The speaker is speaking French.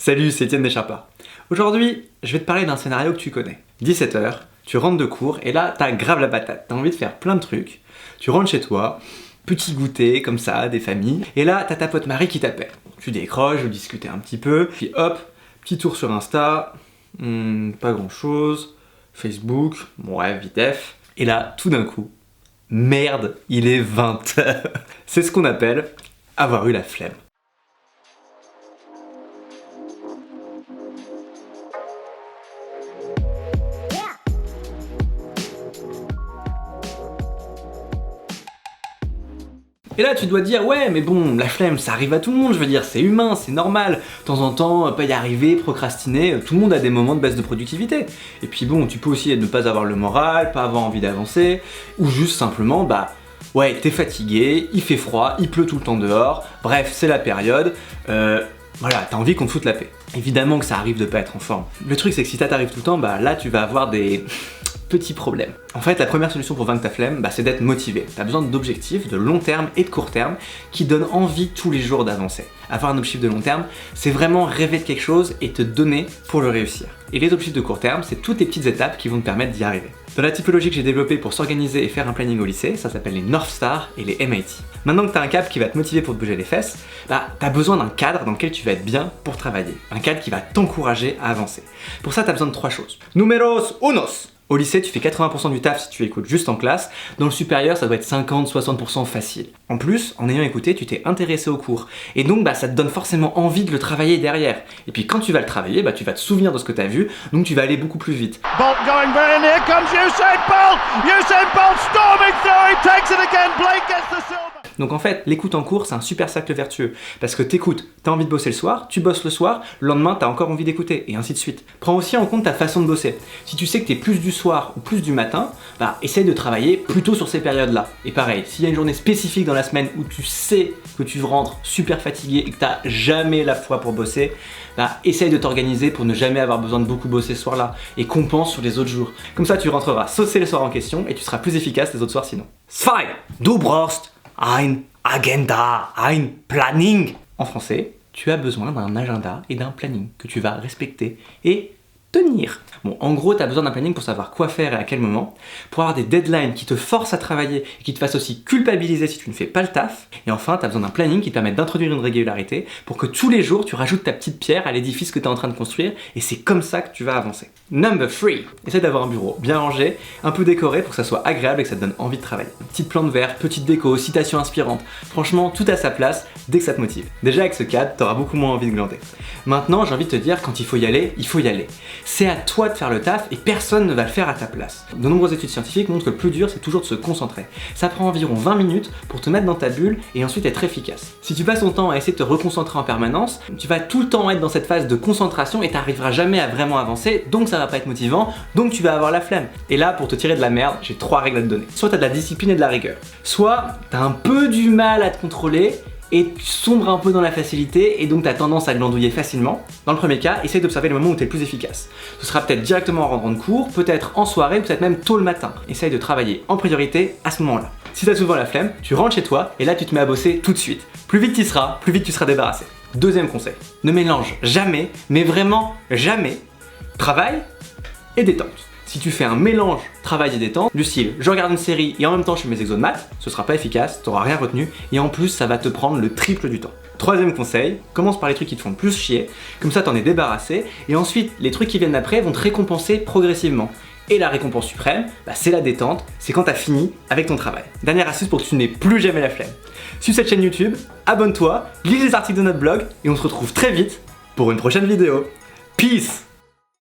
Salut, c'est Étienne Descharpas. Aujourd'hui, je vais te parler d'un scénario que tu connais. 17h, tu rentres de cours et là, t'as grave la patate. T'as envie de faire plein de trucs. Tu rentres chez toi, petit goûter comme ça, des familles. Et là, t'as ta pote Marie qui t'appelle. Tu décroches, vous discutez un petit peu. Puis hop, petit tour sur Insta. Pas grand chose. Facebook, ouais, vitef. Et là, tout d'un coup, merde, il est 20h. C'est ce qu'on appelle avoir eu la flemme. Et là tu dois dire ouais mais bon la flemme ça arrive à tout le monde, je veux dire c'est humain, c'est normal, de temps en temps pas y arriver, procrastiner, tout le monde a des moments de baisse de productivité. Et puis bon tu peux aussi ne pas avoir le moral, pas avoir envie d'avancer, ou juste simplement ouais t'es fatigué, il fait froid, il pleut tout le temps dehors, bref c'est la période, voilà t'as envie qu'on te foute la paix. Évidemment que ça arrive de pas être en forme. Le truc c'est que si ça t'arrive tout le temps, là tu vas avoir des petits problèmes. En fait, la première solution pour vaincre ta flemme, c'est d'être motivé. T'as besoin d'objectifs de long terme et de court terme qui donnent envie tous les jours d'avancer. Avoir un objectif de long terme, c'est vraiment rêver de quelque chose et te donner pour le réussir. Et les objectifs de court terme, c'est toutes les petites étapes qui vont te permettre d'y arriver. Dans la typologie que j'ai développée pour s'organiser et faire un planning au lycée, ça s'appelle les North Star et les MIT. Maintenant que t'as un cap qui va te motiver pour te bouger les fesses, t'as besoin d'un cadre dans lequel tu vas être bien pour travailler. Un cadre qui va t'encourager à avancer. Pour ça, t'as besoin de 3 choses. Numeros unos! Au lycée, tu fais 80% du taf si tu écoutes juste en classe. Dans le supérieur, ça doit être 50-60% facile. En plus, en ayant écouté, tu t'es intéressé au cours. Et donc, ça te donne forcément envie de le travailler derrière. Et puis, quand tu vas le travailler, tu vas te souvenir de ce que tu as vu, donc tu vas aller beaucoup plus vite. Bolt going very near comes Usain Bolt! Usain Bolt storming through, he takes it again, Blake gets the silver! Donc en fait, l'écoute en cours, c'est un super cercle vertueux. Parce que t'écoutes, t'as envie de bosser le soir, tu bosses le soir, le lendemain t'as encore envie d'écouter, et ainsi de suite. Prends aussi en compte ta façon de bosser. Si tu sais que t'es plus du soir ou plus du matin, essaye de travailler plutôt sur ces périodes-là. Et pareil, s'il y a une journée spécifique dans la semaine où tu sais que tu rentres super fatigué et que t'as jamais la foi pour bosser, essaye de t'organiser pour ne jamais avoir besoin de beaucoup bosser ce soir-là, et compense sur les autres jours. Comme ça tu rentreras saucer le soir en question, et tu seras plus efficace les autres soirs sinon. 2. Du brauchst ein Agenda, ein Planning. En français, tu as besoin d'un agenda et d'un planning que tu vas respecter et tenir. Bon, en gros, tu as besoin d'un planning pour savoir quoi faire et à quel moment, pour avoir des deadlines qui te forcent à travailler et qui te fassent aussi culpabiliser si tu ne fais pas le taf. Et enfin, tu as besoin d'un planning qui te permette d'introduire une régularité pour que tous les jours, tu rajoutes ta petite pierre à l'édifice que tu es en train de construire, et c'est comme ça que tu vas avancer. Number 3. Essaye d'avoir un bureau bien rangé, un peu décoré pour que ça soit agréable et que ça te donne envie de travailler. Petite plante verte, petite déco, citation inspirante. Franchement, tout à sa place dès que ça te motive. Déjà avec ce cadre, tu auras beaucoup moins envie de glander. Maintenant, j'ai envie de te dire, quand il faut y aller, il faut y aller. C'est à toi de faire le taf et personne ne va le faire à ta place. De nombreuses études scientifiques montrent que le plus dur, c'est toujours de se concentrer. Ça prend environ 20 minutes pour te mettre dans ta bulle et ensuite être efficace. Si tu passes ton temps à essayer de te reconcentrer en permanence, tu vas tout le temps être dans cette phase de concentration et t'arriveras jamais à vraiment avancer, donc ça va pas être motivant, donc tu vas avoir la flemme. Et là, pour te tirer de la merde, j'ai 3 règles à te donner. Soit t'as de la discipline et de la rigueur, soit t'as un peu du mal à te contrôler et tu sombres un peu dans la facilité et donc tu as tendance à glandouiller facilement. Dans le premier cas, essaye d'observer le moment où tu es le plus efficace. Ce sera peut-être directement en rentrant de cours, peut-être en soirée, peut-être même tôt le matin. Essaye de travailler en priorité à ce moment-là. Si tu as souvent la flemme, tu rentres chez toi et là tu te mets à bosser tout de suite. Plus vite tu seras, plus vite tu seras débarrassé. Deuxième conseil, ne mélange jamais, mais vraiment jamais, travail et détente. Si tu fais un mélange travail et détente, du style je regarde une série et en même temps je fais mes exos de maths, ce sera pas efficace, t'auras rien retenu et en plus ça va te prendre le triple du temps. Troisième conseil, commence par les trucs qui te font le plus chier, comme ça t'en es débarrassé et ensuite les trucs qui viennent après vont te récompenser progressivement. Et la récompense suprême, c'est la détente, c'est quand t'as fini avec ton travail. Dernière astuce pour que tu n'aies plus jamais la flemme. Suis cette chaîne YouTube, abonne-toi, lis les articles de notre blog et on se retrouve très vite pour une prochaine vidéo. Peace!